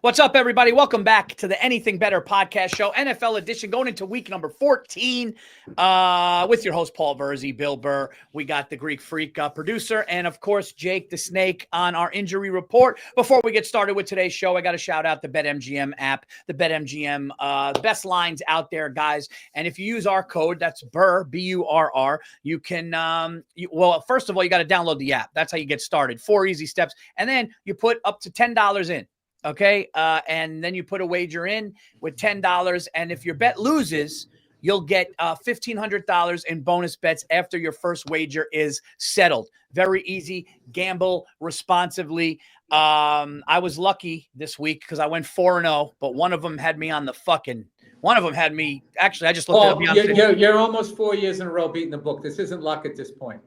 What's up, everybody? Welcome back to the Anything Better podcast show, NFL edition, going into week number 14 with your host, Paul Virzi, Bill Burr. We got the Greek Freak producer, and of course, Jake the Snake on our injury report. Before we get started with today's show, I got to shout out the BetMGM app, the BetMGM, best lines out there, guys. And if you use our code, that's Burr, B-U-R-R, you can, well, first of all, you got to download the app. That's how you get started. 4 easy steps. And then you put up to $10 in. Okay. And then you put a wager in with $10. And if your bet loses, you'll get $1,500 in bonus bets after your first wager is settled. Very easy. Gamble responsibly. I was lucky this week because I went 4-0, but one of them had me on the fucking. One of them had me. Actually, I just looked at it. You're almost 4 years in a row beating the book. This isn't luck at this point.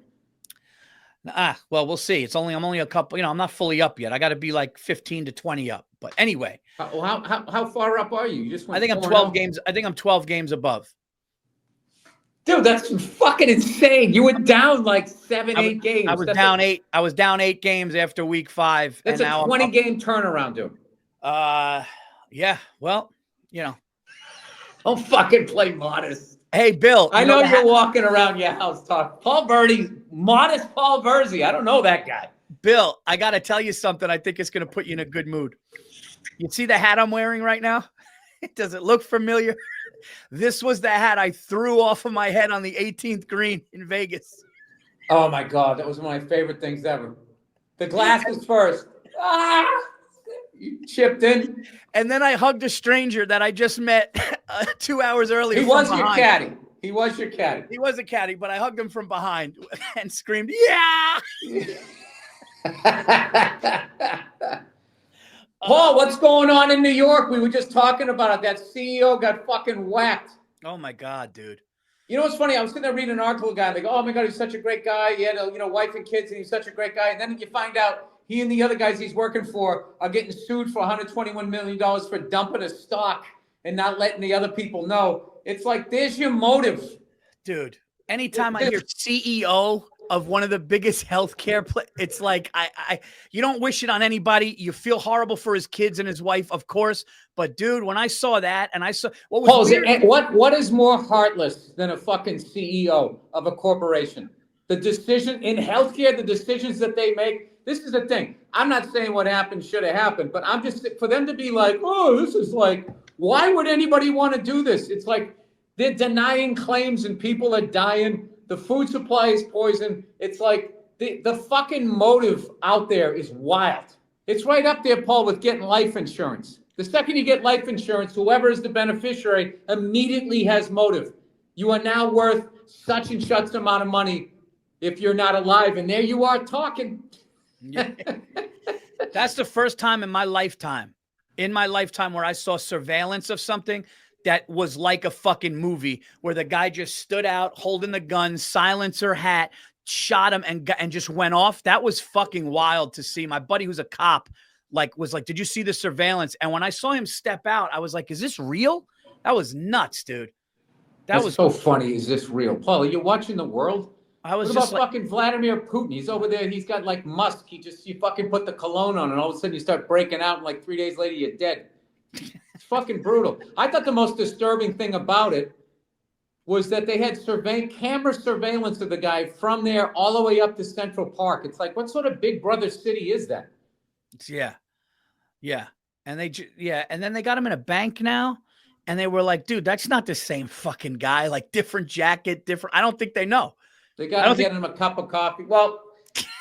Well, we'll see. I'm only a couple, I'm not fully up yet. I got to be like 15 to 20 up. But anyway. How far up are you? You just went I think I'm 12 games. I think I'm 12 games above. Dude, that's fucking insane. You were down like 8 games. I was down 8. I was down 8 games after week 5. That's a 20-game turnaround, dude. Yeah. Well, Don't fucking play modest. Hey, Bill. I know you're walking around your house talking. Paul Birdie, modest Paul Virzi. I don't know that guy. Bill, I got to tell you something. I think it's going to put you in a good mood. You see the hat I'm wearing right now? Does it look familiar? This was the hat I threw off of my head on the 18th green in Vegas. Oh, my God. That was one of my favorite things ever. The glasses first. You chipped in. And then I hugged a stranger that I just met 2 hours earlier. He was your caddy. He was your caddy. He was a caddy, but I hugged him from behind and screamed, yeah! Paul, what's going on in New York? We were just talking about it. That CEO got fucking whacked. Oh, my God, dude. You know what's funny? I was sitting there reading an article, guy. They go, oh, my God, he's such a great guy. He had a wife and kids, and he's such a great guy. And then you find out he and the other guys he's working for are getting sued for $121 million for dumping a stock and not letting the other people know. It's like, there's your motive. Dude, anytime I hear CEO of one of the biggest healthcare, it's like, you don't wish it on anybody. You feel horrible for his kids and his wife, of course. But dude, when I saw that and I saw what is more heartless than a fucking CEO of a corporation? The decision in healthcare, the decisions that they make. This is the thing. I'm not saying what happened should have happened, but I'm just, for them to be like, oh, this is like, why would anybody want to do this? It's like they're denying claims and people are dying. The food supply is poison. It's like the fucking motive out there is wild. It's right up there, Paul, with getting life insurance. The second you get life insurance, whoever is the beneficiary immediately has motive. You are now worth such and such amount of money if you're not alive. And there you are talking. Yeah. That's the first time in my lifetime where I saw surveillance of something that was like a fucking movie where the guy just stood out holding the gun, silencer hat, shot him and just went off. That was fucking wild to see. My buddy who's a cop was like, did you see the surveillance? And when I saw him step out, I was like, is this real? That was nuts, dude. That was so funny. Is this real? Paul, are you watching The World? What about fucking Vladimir Putin? He's over there. He's got like Musk. You fucking put the cologne on and all of a sudden you start breaking out and like 3 days later you're dead. It's fucking brutal. I thought the most disturbing thing about it was that they had camera surveillance of the guy from there all the way up to Central Park. It's like, what sort of Big Brother city is that? Yeah. Yeah. And and then they got him in a bank now. And they were like, dude, that's not the same fucking guy. Like different jacket, different. I don't think they know. They got to get him a cup of coffee. Well,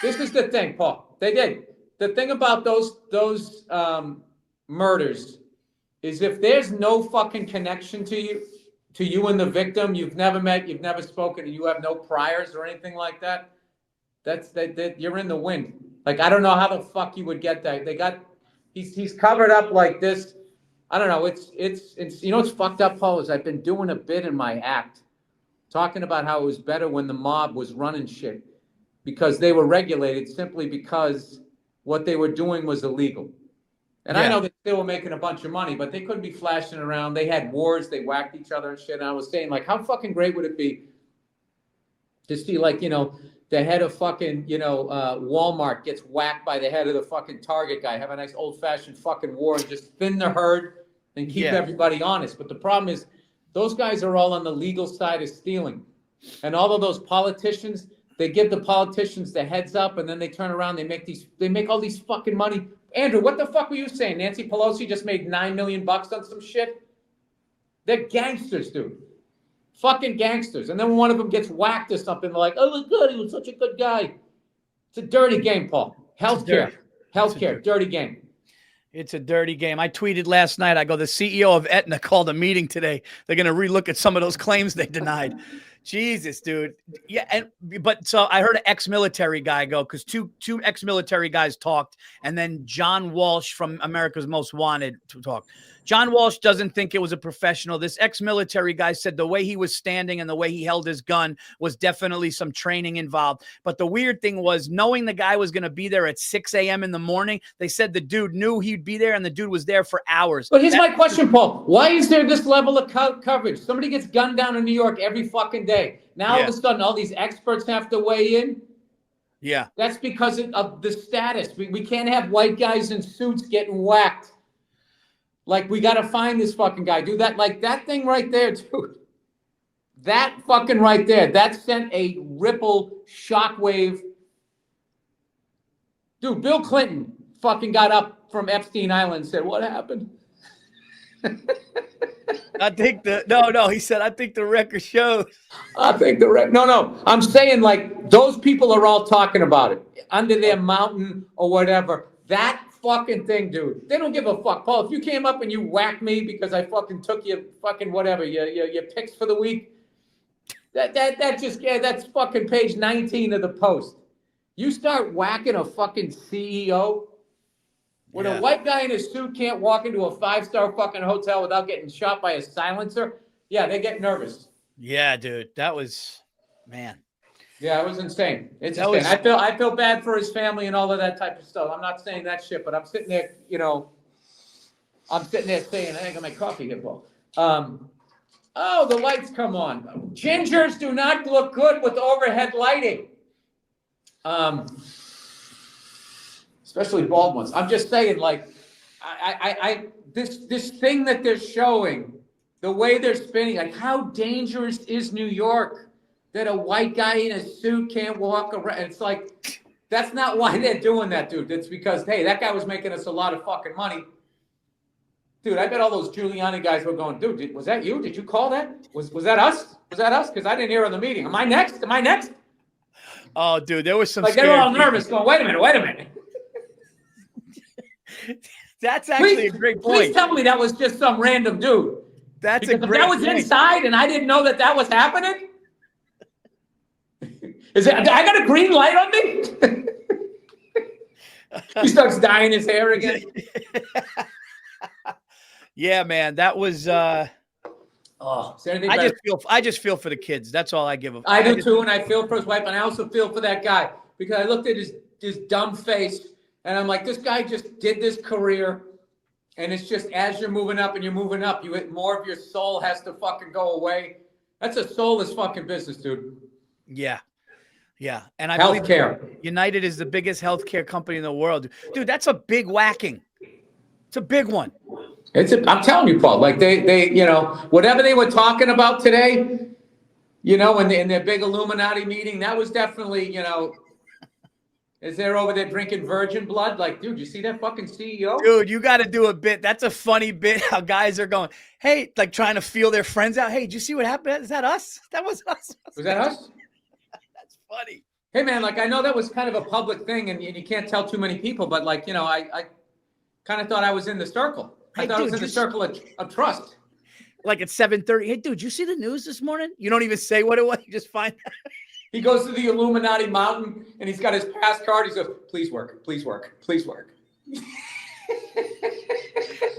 this is the thing, Paul. They did. The thing about those murders is if there's no fucking connection to you and the victim, you've never met, you've never spoken, and you have no priors or anything like that, you're in the wind. Like, I don't know how the fuck you would get that. He's covered up like this. I don't know. It's what's fucked up, Paul, is I've been doing a bit in my act talking about how it was better when the mob was running shit because they were regulated simply because what they were doing was illegal. And I know that they were making a bunch of money, but they couldn't be flashing around. They had wars. They whacked each other and shit. And I was saying, like, how fucking great would it be to see, like, the head of fucking, Walmart gets whacked by the head of the fucking Target guy. Have a nice old-fashioned fucking war and just thin the herd and keep everybody honest. But the problem is those guys are all on the legal side of stealing. And all of those politicians, they give the politicians the heads up, and then they turn around, they make all these fucking money. Andrew, what the fuck were you saying? Nancy Pelosi just made $9 million on some shit? They're gangsters, dude. Fucking gangsters. And then when one of them gets whacked or something, they're like, oh my God, he was such a good guy. It's a dirty game, Paul. Healthcare, dirty game. It's a dirty game. I tweeted last night, I go, the CEO of Aetna called a meeting today. They're going to relook at some of those claims they denied. Jesus, dude. Yeah. But so I heard an ex-military guy go, because two ex-military guys talked, and then John Walsh from America's Most Wanted to talk. John Walsh doesn't think it was a professional. This ex-military guy said the way he was standing and the way he held his gun was definitely some training involved. But the weird thing was, knowing the guy was going to be there at 6 a.m. in the morning, they said the dude knew he'd be there, and the dude was there for hours. But here's my question, Paul. Why is there this level of coverage? Somebody gets gunned down in New York every fucking day. Now all of a sudden, all these experts have to weigh in. Yeah. That's because of the status. We can't have white guys in suits getting whacked. Like, we got to find this fucking guy. Do that. Like, that thing right there, dude. That fucking right there. That sent a ripple shockwave. Dude, Bill Clinton fucking got up from Epstein Island and said, what happened? I think he said, I think the record shows. No. I'm saying, like, those people are all talking about it under their mountain or whatever. That fucking thing, dude. They don't give a fuck. Paul, if you came up and you whacked me because I fucking took you fucking whatever, your picks for the week, that's fucking page 19 of the Post. You start whacking a fucking CEO when a white guy in a suit can't walk into a 5-star fucking hotel without getting shot by a silencer. Yeah, they get nervous. Yeah, dude. That was, man. Yeah, it was insane. It's insane. I feel bad for his family and all of that type of stuff. I'm not saying that shit, but I'm sitting there, saying, I got my coffee here, Paul. Oh, the lights come on. Gingers do not look good with overhead lighting. Especially bald ones. I'm just saying, like, this thing that they're showing, the way they're spinning, like, how dangerous is New York? That a white guy in a suit can't walk around. It's like, that's not why they're doing that, dude. It's because, hey, that guy was making us a lot of fucking money. Dude, I bet all those Giuliani guys were going, dude, was that you? Did you call that? Was that us? Was that us? Because I didn't hear on the meeting. Am I next? Oh, dude, there was some like, they were all nervous going, wait a minute. That's actually a great point. Please tell me that was just some random dude. That's because a great point. If that was inside and I didn't know that was happening, I got a green light on me? He starts dyeing his hair again. Yeah, man, that was. I just feel for the kids. That's all I give a. I do too, and I feel for his wife, and I also feel for that guy because I looked at his dumb face, and I'm like, this guy just did this career, and it's just as you're moving up, more of your soul has to fucking go away. That's a soulless fucking business, dude. Yeah. Yeah. And I believe United is the biggest healthcare company in the world. Dude, that's a big whacking. It's a big one. I'm telling you, Paul, like they whatever they were talking about today, in their big Illuminati meeting, that was definitely, as they're over there drinking virgin blood, like, dude, you see that fucking CEO? Dude, you got to do a bit. That's a funny bit how guys are going, hey, like trying to feel their friends out. Hey, did you see what happened? Is that us? That was us. Was that us? Funny. Hey man, like I know that was kind of a public thing and you can't tell too many people, but like, I kind of thought I was in the circle. I thought I was in the circle of trust. Like at 7:30. Hey dude, you see the news this morning? You don't even say what it was. You just find out. He goes to the Illuminati mountain and he's got his pass card. He goes, please work. He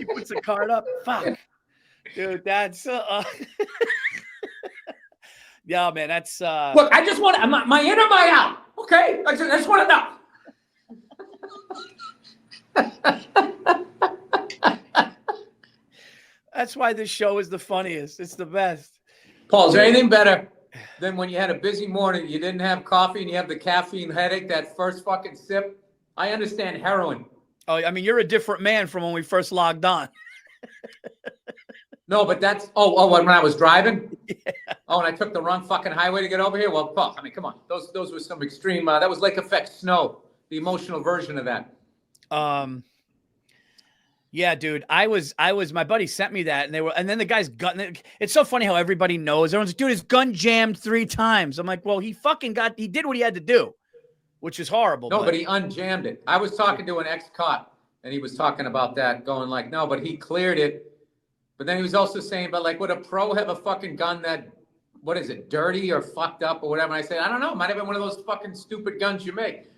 puts a card up. Fuck. Dude, that's yeah, man, that's look, I just want my in or my out. Okay? I just want to know. That's why this show is the funniest. It's the best. Paul, is there anything better then when you had a busy morning, you didn't have coffee and you have the caffeine headache, that first fucking sip. I understand heroin. Oh, I mean, you're a different man from when we first logged on. No, but that's when I was driving. Yeah. Oh, and I took the wrong fucking highway to get over here. Well, fuck. I mean, come on. Those were some extreme. That was lake effect snow, the emotional version of that. Yeah, dude. I was. My buddy sent me that, and then the guy's gun. It's so funny how everybody knows. Everyone's like, dude, his gun jammed 3 times. I'm like, well, he did what he had to do, which is horrible. No, but he unjammed it. I was talking to an ex-cop, and he was talking about that, going like, no, but he cleared it. But then he was also saying, but like, would a pro have a fucking gun that, what is it, dirty or fucked up or whatever? And I said, I don't know. It might have been one of those fucking stupid guns you make.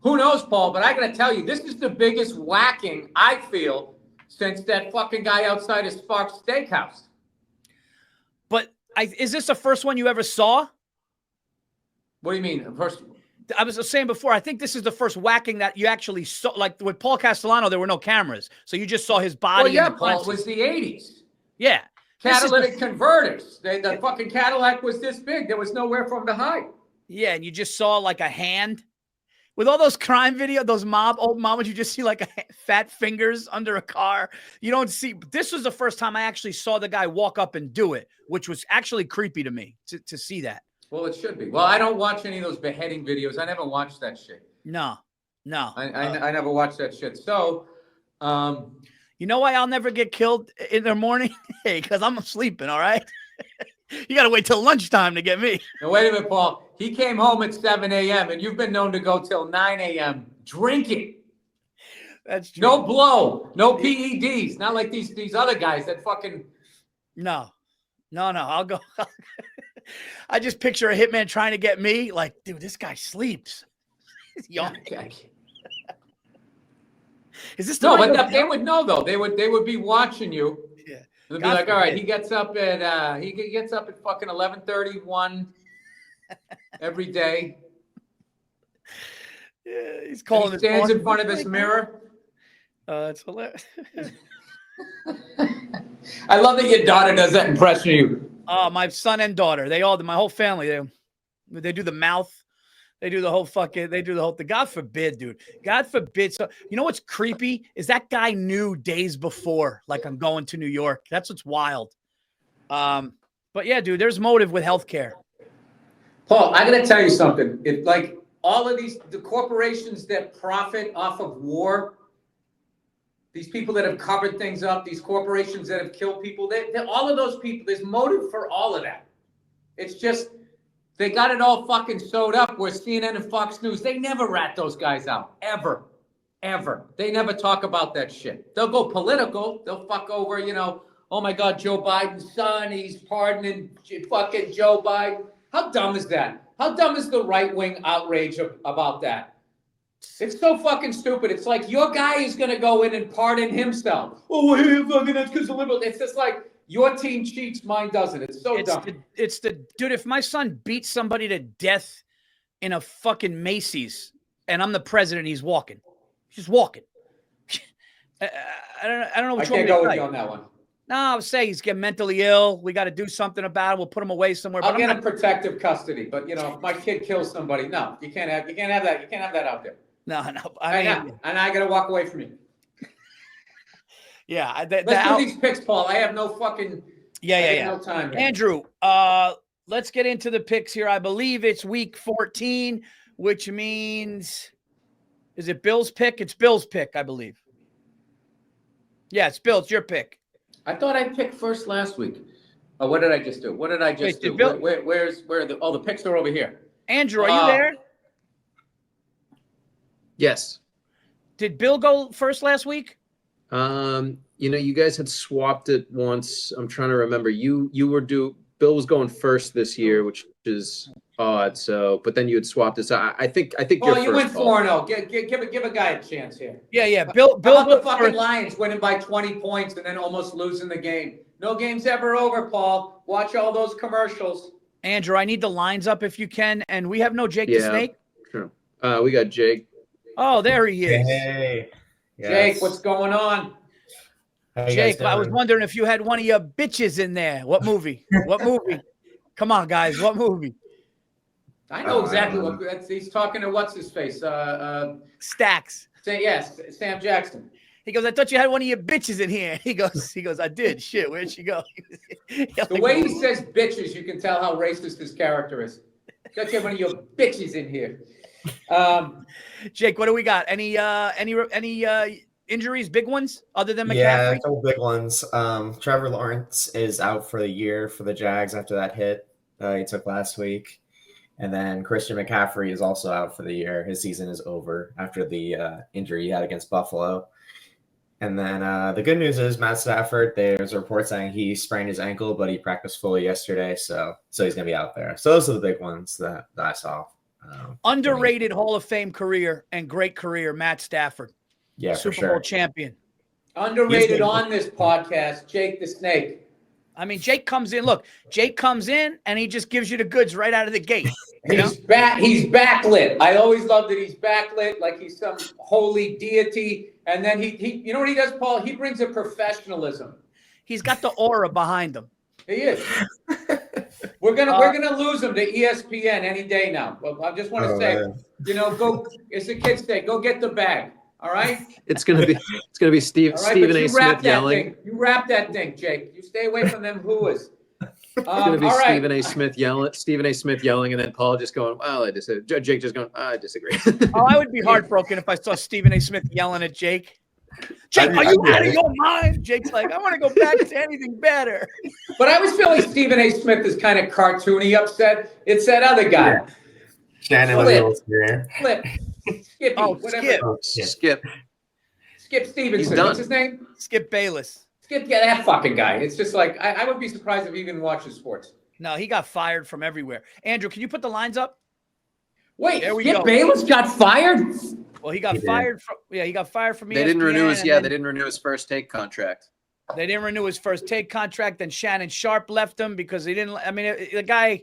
Who knows, Paul? But I got to tell you, this is the biggest whacking, I feel, since that fucking guy outside of Sparks Steakhouse. But is this the first one you ever saw? What do you mean? First? I was saying before, I think this is the first whacking that you actually saw. Like with Paul Castellano, there were no cameras. So you just saw his body. Well, yeah, Paul, it was the 80s. Yeah. Catalytic converters. The fucking Cadillac was this big. There was nowhere for him to hide. Yeah, and you just saw like a hand. With all those crime videos, those old mob, you just see like fat fingers under a car. You don't see. This was the first time I actually saw the guy walk up and do it, which was actually creepy to me to see that. Well, it should be. Well, I don't watch any of those beheading videos. I never watched that shit. No. I never watched that shit. So, you know why I'll never get killed in the morning? Hey, because I'm sleeping, all right? You got to wait till lunchtime to get me. Now, wait a minute, Paul. He came home at 7 a.m., and you've been known to go till 9 a.m. drinking. That's true. No blow. No PEDs. Not like these other guys that fucking... No. I'll go... I just picture a hitman trying to get me. Like, dude, this guy sleeps. He's yawning. Is this no? But they would know though. They would be watching you. Yeah. They'd be like, all right, he gets up at fucking 11:31 every day. Yeah, he's calling. He stands in front of his mirror. It's hilarious. I love that your daughter does that impression of you. My son and daughter, my whole family, they do the mouth. They do the whole thing. God forbid, dude. God forbid. So, you know what's creepy is that guy knew days before, like, I'm going to New York. That's what's wild. But yeah, dude, there's motive with healthcare. Paul, I got to tell you something. Like all of the corporations that profit off of war, these people that have covered things up, these corporations that have killed people, all of those people, there's motive for all of that. It's just, they got it all fucking sewed up where CNN and Fox News, they never rat those guys out. Ever. They never talk about that shit. They'll go political. They'll fuck over, oh my God, Joe Biden's son, he's pardoning fucking Joe Biden. How dumb is that? How dumb is the right-wing outrage about that? It's so fucking stupid. It's like your guy is going to go in and pardon himself. Oh, hey, fucking that's because the liberal. It's just like your team cheats, mine doesn't. It's so dumb. Dude, if my son beats somebody to death in a fucking Macy's and I'm the president, he's walking. He's just walking. I don't know which one. I can't go with you on that one. No, I would say he's getting mentally ill. We got to do something about it. We'll put him away somewhere. I'll get him protective custody. But if my kid kills somebody, no, you can't have that. You can't have that out there. No. And I got to walk away from you. Yeah. Let's do these picks, Paul. I have no fucking. Yeah. No time here. Andrew, let's get into the picks here. I believe it's week 14, which means, is it Bill's pick? It's Bill's pick, I believe. Yeah, it's Bill. It's your pick. I thought I picked first last week. Oh, what did I just do? Do? Bill... Where are the picks are over here. Andrew, are you there? Yes. Did Bill go first last week? You guys had swapped it once. I'm trying to remember. You were Bill was going first this year, which is odd. So, but then you had swapped it. So I think you're you first. Went 4-0. Give a guy a chance here. Yeah. Bill the fucking Lions winning by 20 points and then almost losing the game. No game's ever over, Paul. Watch all those commercials. Andrew, I need the lines up if you can, and we have no Jake the Snake. Sure. We got Jake. Oh, there he is. Hey. Yes. Jake, what's going on? Jake, I was wondering if you had one of your bitches in there. What movie? Come on, guys. What movie? I know exactly what he's talking to. What's his face? Stacks. Yes, Sam Jackson. He goes, I thought you had one of your bitches in here. He goes, I did. Shit, where'd she go? The way he says bitches, you can tell how racist his character is. Thought you had one of your bitches in here. Jake, what do we got? Any injuries, big ones, other than McCaffrey? Yeah, a couple big ones. Trevor Lawrence is out for the year for the Jags after that hit he took last week. And then Christian McCaffrey is also out for the year. His season is over after the injury he had against Buffalo. And then the good news is Matt Stafford, there's a report saying he sprained his ankle, but he practiced fully yesterday. So he's going to be out there. So those are the big ones that I saw. Underrated Hall of Fame career and great career, Matt Stafford. Yeah, Super for sure. Bowl champion. Underrated on this podcast, Jake the Snake. I mean, Jake comes in. Look, Jake comes in and he just gives you the goods right out of the gate. He's backlit. I always love that he's backlit, like he's some holy deity. And then he you know what he does, Paul? He brings a professionalism. He's got the aura behind him. He is. We're gonna lose him to ESPN any day now. Well, I just want to say, man. Go as the kids say, go get the bag. All right. It's gonna be Stephen A. Smith yelling. You wrap that thing, Jake. You stay away from them hooas. It's gonna be Stephen A. Smith yelling, and then Paul just going, "Well, I disagree." Jake just going, "I disagree." Oh, I would be heartbroken if I saw Stephen A. Smith yelling at Jake. Jake, are you out of your mind? Jake's like, I want to go back to anything better. But I was feeling Stephen A. Smith is kind of cartoony upset. It's that other guy. Yeah. Shannon was a little scary. Flip. Skippy. Oh, whatever. Skip. Skip Stevenson. What's his name? Skip Bayless. Skip, yeah, that fucking guy. It's just like, I would be surprised if he even watches sports. No, he got fired from everywhere. Andrew, can you put the lines up? Wait, Skip Bayless got fired? Well, he got fired from ESPN. They didn't renew his first take contract. They didn't renew his first take contract. Then Shannon Sharp left him because he didn't. I mean, the guy,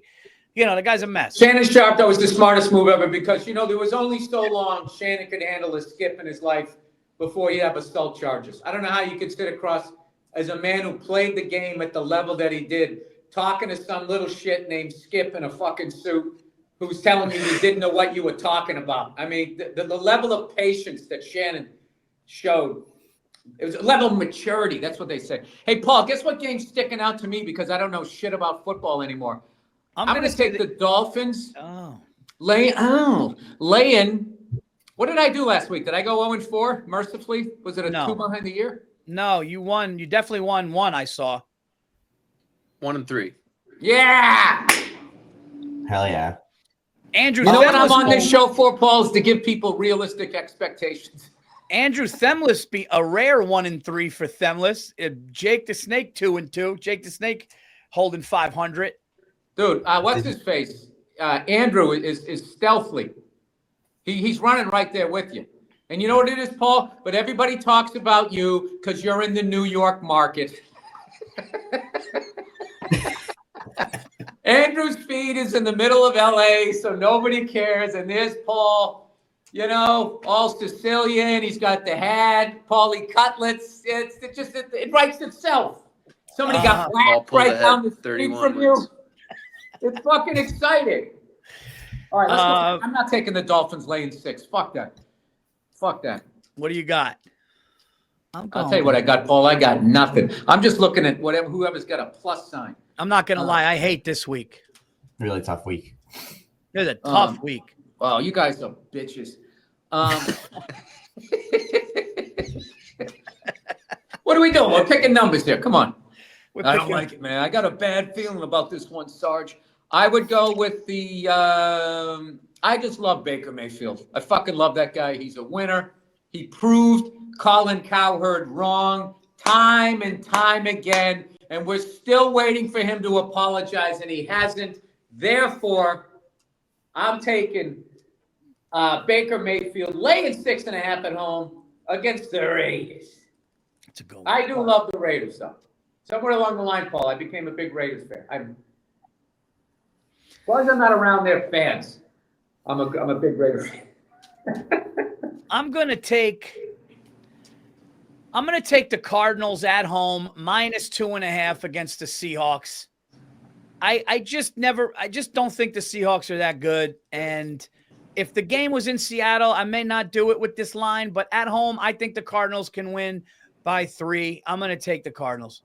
the guy's a mess. Shannon Sharp, that was the smartest move ever because, there was only so long Shannon could handle a skip in his life before he'd have assault charges. I don't know how you could sit across as a man who played the game at the level that he did, talking to some little shit named Skip in a fucking suit who's telling you didn't know what you were talking about. I mean, the level of patience that Shannon showed, it was a level of maturity. That's what they say. Hey, Paul, guess what game's sticking out to me because I don't know shit about football anymore. I'm going to take the Dolphins. Laying. What did I do last week? Did I go 0-4 mercifully? Was it a 2 behind the year? No, you won. You definitely won one, I saw. 1-3. Yeah. Hell yeah. Andrew, you know what I'm on this show for, Paul, is to give people realistic expectations. Andrew Themlis be a rare 1-3 for Themlis. Jake the Snake 2-2. Jake the Snake holding 500. Dude, what's his face? Andrew is stealthily. He's running right there with you. And you know what it is, Paul? But everybody talks about you because you're in the New York market. Andrew's feed is in the middle of LA, so nobody cares. And there's Paul, all Sicilian. He's got the hat, Pauly cutlets. It writes itself. Somebody got black right down the street from you. It's fucking exciting. All right, let's go. I'm not taking the Dolphins laying 6. Fuck that. What do you got? I'll tell you what I got, Paul. I got nothing. I'm just looking at whoever's got a plus sign. I'm not going to lie. I hate this week. Really tough week. It was a tough week. Wow, you guys are bitches. What are we doing? We're picking numbers here. Come on. I don't like it, man. I got a bad feeling about this one, Sarge. I would go with the I just love Baker Mayfield. I fucking love that guy. He's a winner. He proved Colin Cowherd wrong time and time again, and we're still waiting for him to apologize, and he hasn't. Therefore, I'm taking Baker Mayfield laying 6.5 at home against the Raiders. That's a good one. I do love the Raiders, though. Somewhere along the line, Paul, I became a big Raiders fan. As long as I'm not around their fans, I'm a big Raiders fan. I'm gonna take the Cardinals at home -2.5 against the Seahawks. I just don't think the Seahawks are that good. And if the game was in Seattle, I may not do it with this line, but at home, I think the Cardinals can win by 3. I'm going to take the Cardinals.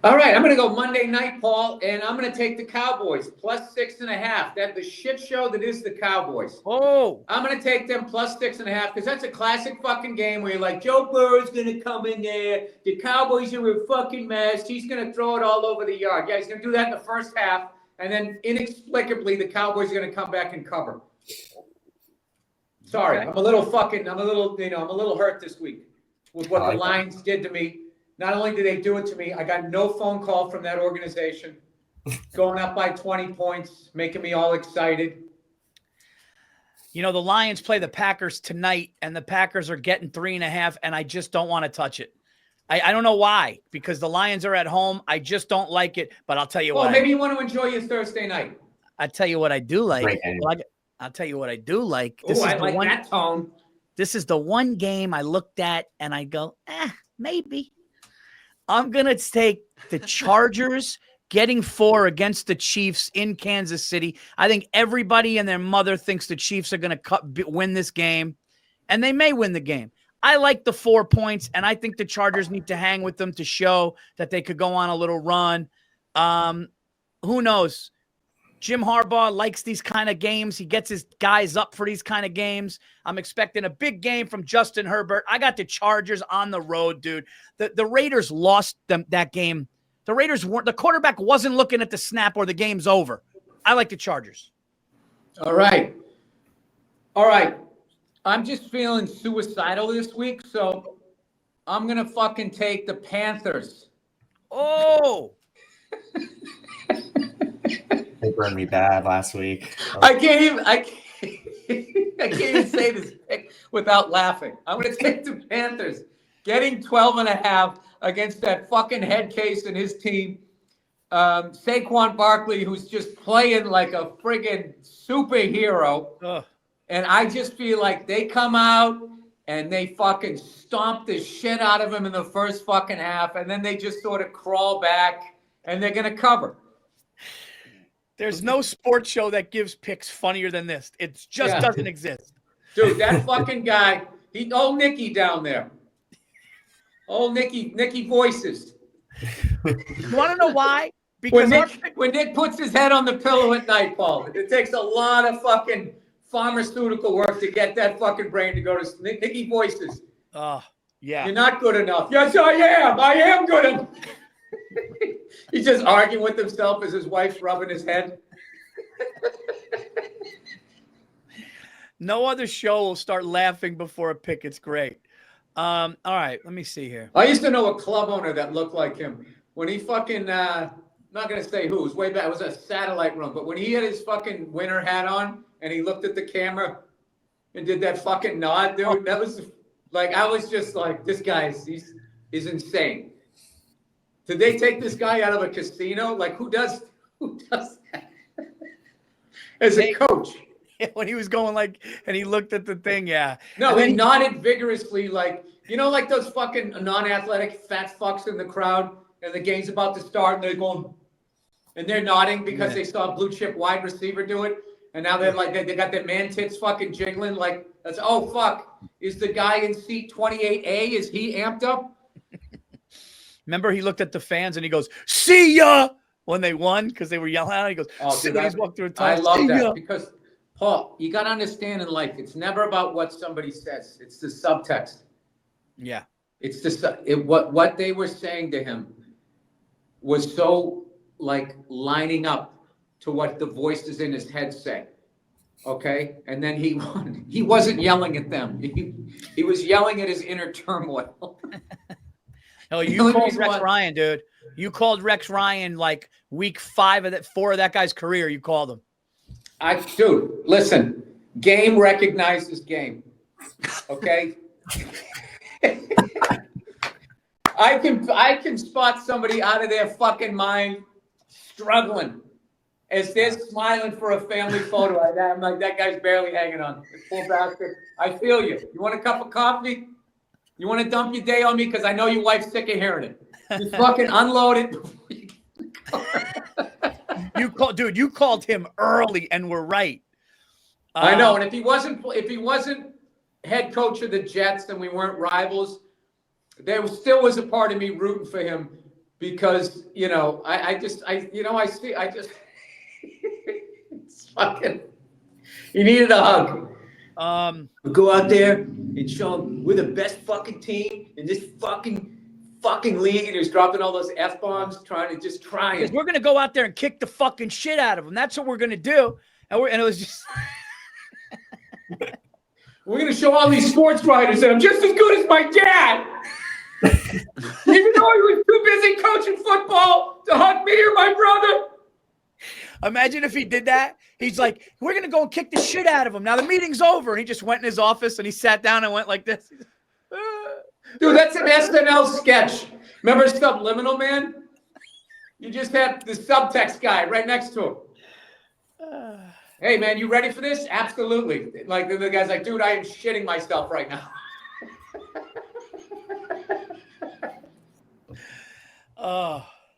All right, I'm going to go Monday night, Paul, and I'm going to take the Cowboys plus 6.5. That's the shit show that is the Cowboys. Oh, I'm going to take them plus 6.5 because that's a classic fucking game where you're like, Joe Burr's going to come in there. The Cowboys are a fucking mess. He's going to throw it all over the yard. Yeah, he's going to do that in the first half, and then inexplicably the Cowboys are going to come back and cover. Sorry, Okay. I'm a little hurt this week with what the Lions did to me. Not only did they do it to me, I got no phone call from that organization. Going up by 20 points, making me all excited. You know, the Lions play the Packers tonight, and the Packers are getting 3.5, and I just don't want to touch it. I don't know why, because the Lions are at home. I just don't like it, but I'll tell you what. Well, maybe you want to enjoy your Thursday night. I'll tell you what I do like. I'll tell you what I do like. I like that tone. This is the one game I looked at, and I go, maybe. I'm going to take the Chargers getting 4 against the Chiefs in Kansas City. I think everybody and their mother thinks the Chiefs are going to win this game, and they may win the game. I like the 4 points, and I think the Chargers need to hang with them to show that they could go on a little run. Who knows? Jim Harbaugh likes these kind of games. He gets his guys up for these kind of games. I'm expecting a big game from Justin Herbert. I got the Chargers on the road, dude. The Raiders lost that game. The quarterback wasn't looking at the snap or the game's over. I like the Chargers. All right. I'm just feeling suicidal this week, so I'm going to fucking take the Panthers. Oh. They burned me bad last week. I can't even say this without laughing. I'm going to take the Panthers getting 12.5 against that fucking head case and his team. Saquon Barkley, who's just playing like a friggin' superhero. Ugh. And I just feel like they come out and they fucking stomp the shit out of him in the first fucking half. And then they just sort of crawl back and they're going to cover. There's no sports show that gives picks funnier than this. It just doesn't exist. Dude, that fucking guy, old Nicky down there. Old Nicky Voices. You want to know why? Because when Nick puts his head on the pillow at night, Paul, it takes a lot of fucking pharmaceutical work to get that fucking brain to go to sleep. Nicky Voices. Oh, yeah. You're not good enough. Yes, I am. I am good enough. He's just arguing with himself as his wife's rubbing his head. No other show will start laughing before a pick. It's great. All right, let me see here. I used to know a club owner that looked like him. When he fucking, not going to say who, it was way back. It was a satellite room. But when he had his fucking winter hat on and he looked at the camera and did that fucking nod, dude, that was like, I was just like, this guy is insane. Did they take this guy out of a casino? Like, who does that? As a coach. When he was going like, and he looked at the thing, yeah. No, he nodded vigorously like, like those fucking non-athletic fat fucks in the crowd and the game's about to start and they're going, and they're nodding because they saw a blue chip wide receiver do it. And now they're like, they got their man tits fucking jiggling like, that's, oh, fuck. Is the guy in seat 28A, is he amped up? Remember, he looked at the fans and he goes, "See ya!" when they won because they were yelling at him. He goes, "See ya!" He's walked through a tunnel. I love that because, Paul, you got to understand in life, it's never about what somebody says. It's the subtext. Yeah. It's what they were saying to him was so like lining up to what the voices in his head say. Okay, and then he wasn't yelling at them. He was yelling at his inner turmoil. Oh, you called Rex Ryan, dude. You called Rex Ryan like week 4 of that guy's career. You called him. Dude, listen. Game recognizes game. Okay. I can spot somebody out of their fucking mind struggling as they're smiling for a family photo. I'm like, that guy's barely hanging on. Poor bastard. I feel you. You want a cup of coffee? You want to dump your day on me? Because I know your wife's sick of hearing it. Just fucking unload it before you go. You called him early and were right. I know, and if he wasn't head coach of the Jets and we weren't rivals, there still was a part of me rooting for him because it's fucking. He needed a hug. Go out there and show him we're the best fucking team in this fucking league, and he was dropping all those F-bombs, trying. Because we're gonna go out there and kick the fucking shit out of him. That's what we're gonna do. And it was just. We're gonna show all these sports writers that I'm just as good as my dad. Even though he was too busy coaching football to hug me or my brother. Imagine if he did that. He's like, we're going to go and kick the shit out of him. Now the meeting's over. And he just went in his office and he sat down and went like this. Dude, that's an SNL sketch. Remember Subliminal Man? You just have the subtext guy right next to him. Hey, man, you ready for this? Absolutely. Like the guy's like, dude, I am shitting myself right now.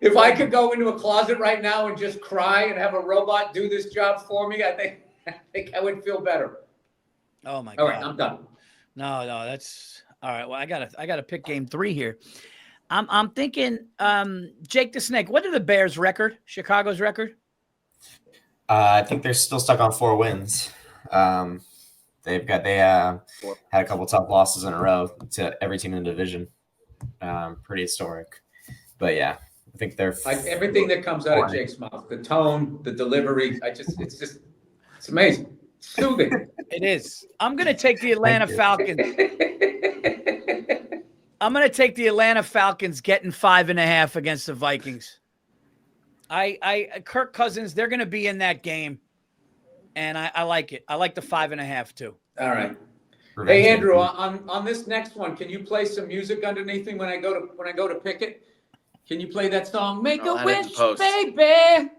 If I could go into a closet right now and just cry and have a robot do this job for me, I think I would feel better. Oh my God. All right, I'm done. No, that's all right. Well, I gotta pick game 3 here. I'm thinking, Jake the Snake. What are the Bears' record? Chicago's record? I think they're still stuck on 4 wins. They had a couple tough losses in a row to every team in the division. Pretty historic, but yeah, I think they're everything that comes out of Jake's mouth, the tone, the delivery. It's amazing, it's soothing. It is. I'm gonna take the Atlanta Falcons. I'm gonna take the Atlanta Falcons getting 5.5 against the Vikings. Kirk Cousins, they're gonna be in that game, and I like it. I like the 5.5 too. All right. Hey Andrew, on this next one, can you play some music underneath me when I go to pick it? Can you play that song? Make a wish, baby.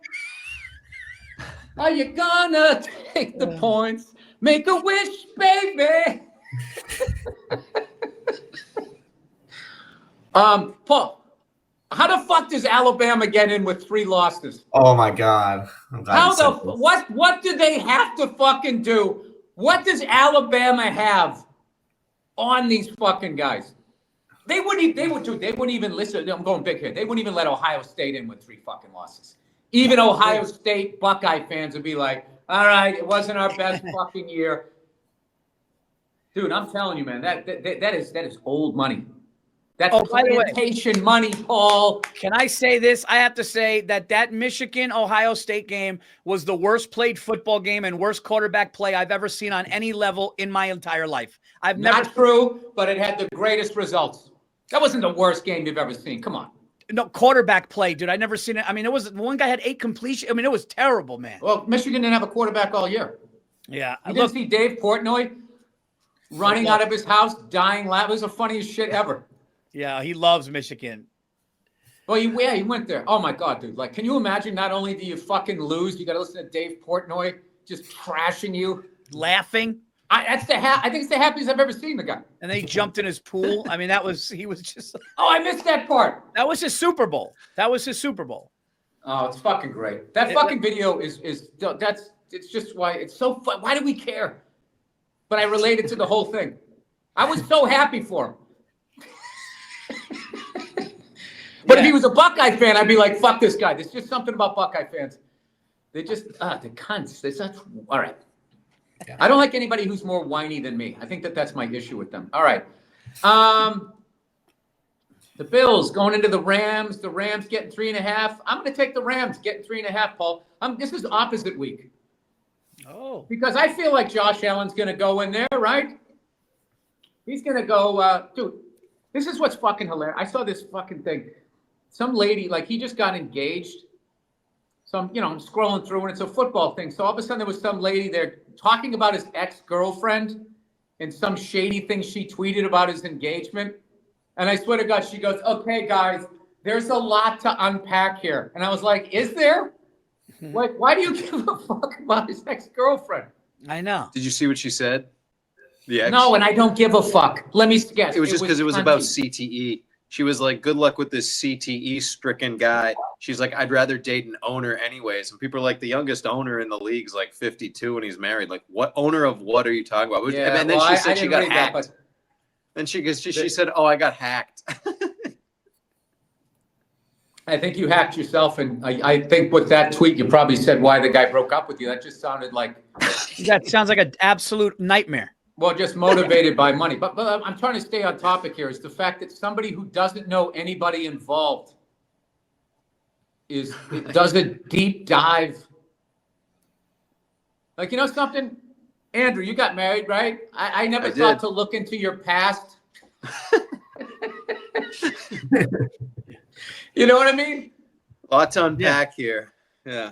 Are you gonna take the points? Make a wish, baby. Paul, how the fuck does Alabama get in with 3 losses? Oh my God! What do they have to fucking do? What does Alabama have on these fucking guys? They wouldn't even listen. I'm going big here. They wouldn't even let Ohio State in with 3 fucking losses. Even Ohio State Buckeye fans would be like, all right, it wasn't our best fucking year. Dude, I'm telling you, man, that is old money. That's plantation money, Paul. Can I say this? I have to say that Michigan-Ohio State game was the worst played football game and worst quarterback play I've ever seen on any level in my entire life. Not true, but it had the greatest results. That wasn't the worst game you've ever seen. Come on. No, quarterback play, dude. I never seen it. I mean, it was one guy had 8 completions. I mean, it was terrible, man. Well, Michigan didn't have a quarterback all year. Yeah. You didn't see Dave Portnoy running out of his house, dying laughing. It was the funniest shit ever. Yeah, he loves Michigan. Well, he went there. Oh, my God, dude. Like, can you imagine not only do you fucking lose, you got to listen to Dave Portnoy just trashing you. Laughing. I think it's the happiest I've ever seen the guy. And then he jumped in his pool. I mean, he was just. Oh, I missed that part. That was his Super Bowl. Oh, it's fucking great. That fucking video it's just why it's so fun. Why do we care? But I related to the whole thing. I was so happy for him. But if he was a Buckeye fan, I'd be like, fuck this guy. There's just something about Buckeye fans. They just, the cunts. All right. Yeah. I don't like anybody who's more whiny than me. I think that's my issue with them. All right. The Bills going into the Rams. The Rams getting 3.5. I'm going to take the Rams getting 3.5, Paul. This is opposite week. Oh. Because I feel like Josh Allen's going to go in there, right? He's going to go, dude, this is what's fucking hilarious. I saw this fucking thing. Some lady, like he just got engaged. I'm scrolling through and it's a football thing. So all of a sudden there was some lady there talking about his ex-girlfriend and some shady thing she tweeted about his engagement. And I swear to God, she goes, okay, guys, there's a lot to unpack here. And I was like, is there? Like, why do you give a fuck about his ex-girlfriend? I know. Did you see what she said? The ex? No, and I don't give a fuck. Let me guess. It was just because it was about CTE. She was like, good luck with this CTE-stricken guy. she's like, I'd rather date an owner anyways. And people are like, the youngest owner in the league's like 52 and he's married. Like, what owner of what are you talking about? Yeah, and then she said she got read hacked. that, but And she said, oh, I got hacked. I think you hacked yourself, and I think with that tweet you probably said why the guy broke up with you. That just sounded like That sounds like an absolute nightmare. well, just motivated by money. But I'm trying to stay on topic here. Is the fact that somebody who doesn't know anybody involved does a deep dive. Like, you know something, Andrew, you got married, right? I never thought to look into your past. You know what I mean? Lot to unpack here. Yeah.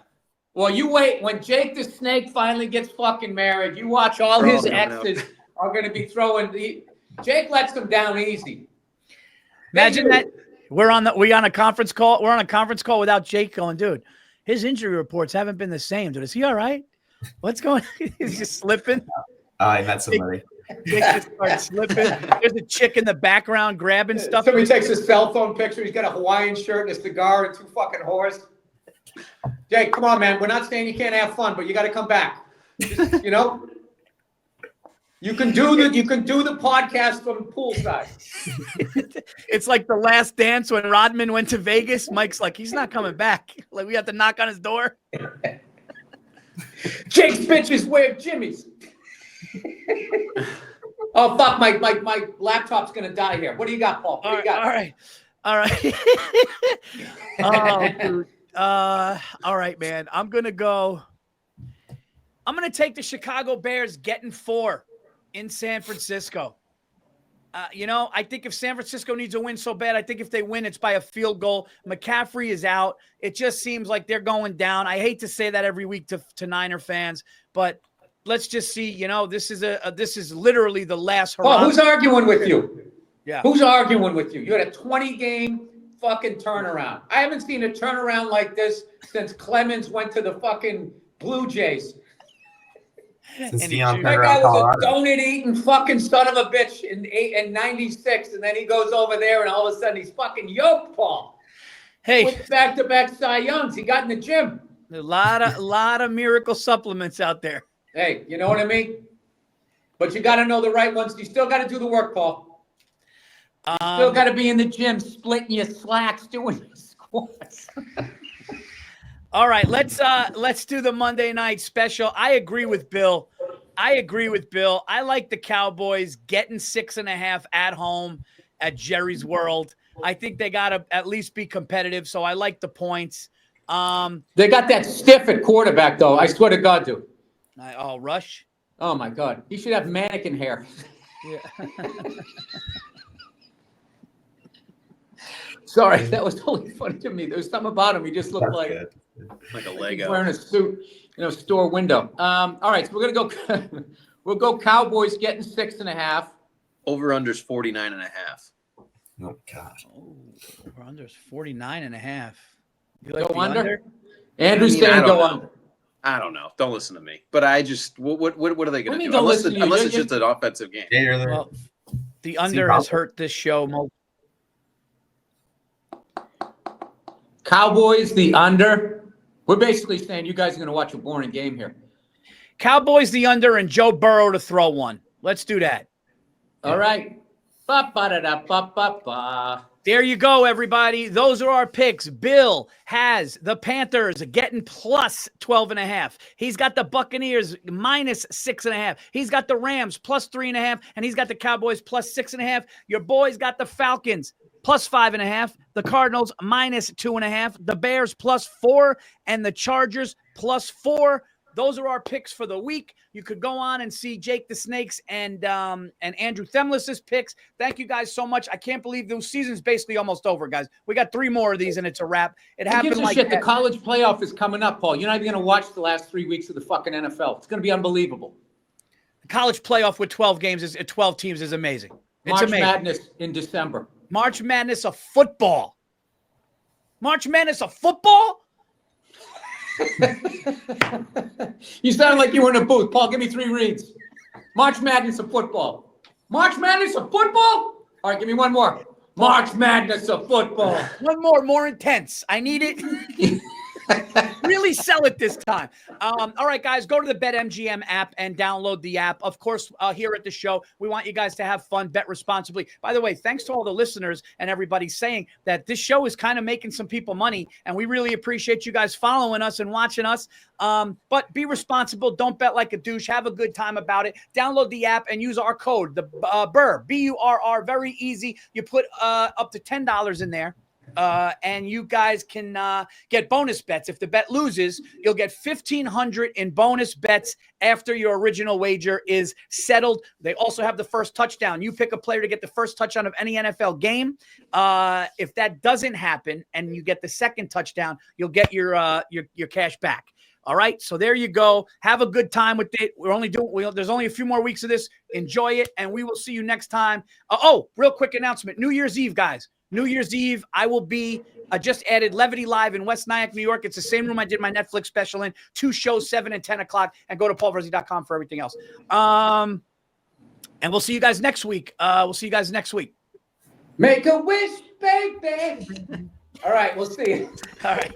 Well, you wait. When Jake the Snake finally gets fucking married, you watch all his exes are going to be throwing the. Jake lets them down easy. Imagine that we on a conference call. We're on a conference call without Jake going, dude. His injury reports haven't been the same. Dude, is he all right? What's going? He's just slipping. I met somebody. Jake just starts slipping. There's a chick in the background grabbing stuff. Somebody takes a cell phone picture. He's got a Hawaiian shirt and a cigar and 2 fucking whores. Jake, come on, man. We're not saying you can't have fun, but you got to come back. Just, you know, you can do the podcast from poolside. It's like The Last Dance when Rodman went to Vegas. Mike's like, he's not coming back. Like, we have to knock on his door. Jake's bitches wear Jimmy's. Oh fuck! My laptop's gonna die here. What do you got, Paul? What do you got? All right. Oh, dude. All right, man. I'm gonna take the Chicago Bears getting 4 in San Francisco. I think if San Francisco needs a win so bad, I think if they win, it's by a field goal. McCaffrey is out. It just seems like they're going down. I hate to say that every week to Niner fans, but let's just see. This is literally the last hurrah. Oh, who's arguing with you? Yeah. Who's arguing with you? You had a 20-game fucking turnaround. I haven't seen a turnaround like this since Clemens went to the fucking Blue Jays. Since And Deion That Pepper guy on was a Colorado. donut-eating fucking son of a bitch in 96, and then he goes over there, and all of a sudden he's fucking yoked, Paul. Hey, With back-to-back Cy Youngs. He got in the gym. a lot of miracle supplements out there. Hey, you know what I mean? But you got to know the right ones. You still got to do the work, Paul. Still got to be in the gym, splitting your slacks, doing your squats. All right, let's do the Monday night special. I agree with Bill. I like the Cowboys getting 6.5 at home at Jerry's World. I think they got to at least be competitive, so I like the points. They got that stiff at quarterback, though. I swear to God, dude. Rush. Oh, my God. He should have mannequin hair. Yeah. Sorry, that was totally funny to me. There was something about him. He just looked like Good. Like a he's Lego. wearing a suit, store window. All right, so we're gonna go. We'll go Cowboys getting 6.5. Over-under's 49.5. Oh gosh. Over under is 49.5. You Go the under? Andrew's I saying don't go know. under. I don't know. Don't listen to me. But I just what are they going What do to you mean do? don't Unless, listen to you? unless You're- it's just an offensive game. Well, the under has hurt this show most. Cowboys the under. We're basically saying you guys are gonna watch a boring game here. Cowboys the under and Joe Burrow to throw one. Let's do that. All right. Ba-ba-da-da-ba-ba-ba. There you go, everybody. Those are our picks. Bill has the Panthers getting plus 12.5. He's got the Buccaneers minus 6.5. He's got the Rams plus 3.5, and he's got the Cowboys plus 6.5. Your boys got the Falcons plus 5.5. The Cardinals minus 2.5. The Bears plus 4, and the Chargers plus 4. Those are our picks for the week. You could go on and see Jake the Snakes and Andrew Themlis's picks. Thank you guys so much. I can't believe the season's basically almost over, guys. We got 3 more of these and it's a wrap. It Who happened gives a like shit? that. The college playoff is coming up, Paul. You're not even going to watch the last 3 weeks of the fucking NFL. It's going to be unbelievable. The college playoff with 12 games 12 teams is amazing. It's March amazing. Madness in December. March Madness of football. March Madness of football? You sound like you were in a booth. Paul, give me 3 reads. March Madness of football. March Madness of football? All right, give me one more. March Madness of football. One more intense. I need it. Really sell it this time. All right, guys, go to the BetMGM app and download the app. Of course, here at the show, we want you guys to have fun, bet responsibly. By the way, thanks to all the listeners and everybody saying that this show is kind of making some people money, and we really appreciate you guys following us and watching us. But be responsible. Don't bet like a douche. Have a good time about it. Download the app and use our code, the Burr, B-U-R-R. Very easy. You put up to $10 in there. And you guys can get bonus bets. If the bet loses, you'll get $1,500 in bonus bets after your original wager is settled. They also have the first touchdown. You pick a player to get the first touchdown of any NFL game. If that doesn't happen and you get the second touchdown, you'll get your cash back. All right, so there you go. Have a good time with it. There's only a few more weeks of this. Enjoy it, and we will see you next time. Real quick announcement: New Year's Eve, guys. New Year's Eve, I will be just added Levity Live in West Nyack, New York. It's the same room I did my Netflix special in. 2 shows, 7 and 10 o'clock. And go to paulvirzi.com for everything else. And we'll see you guys next week. Make a wish, baby. All right, we'll see you. All right.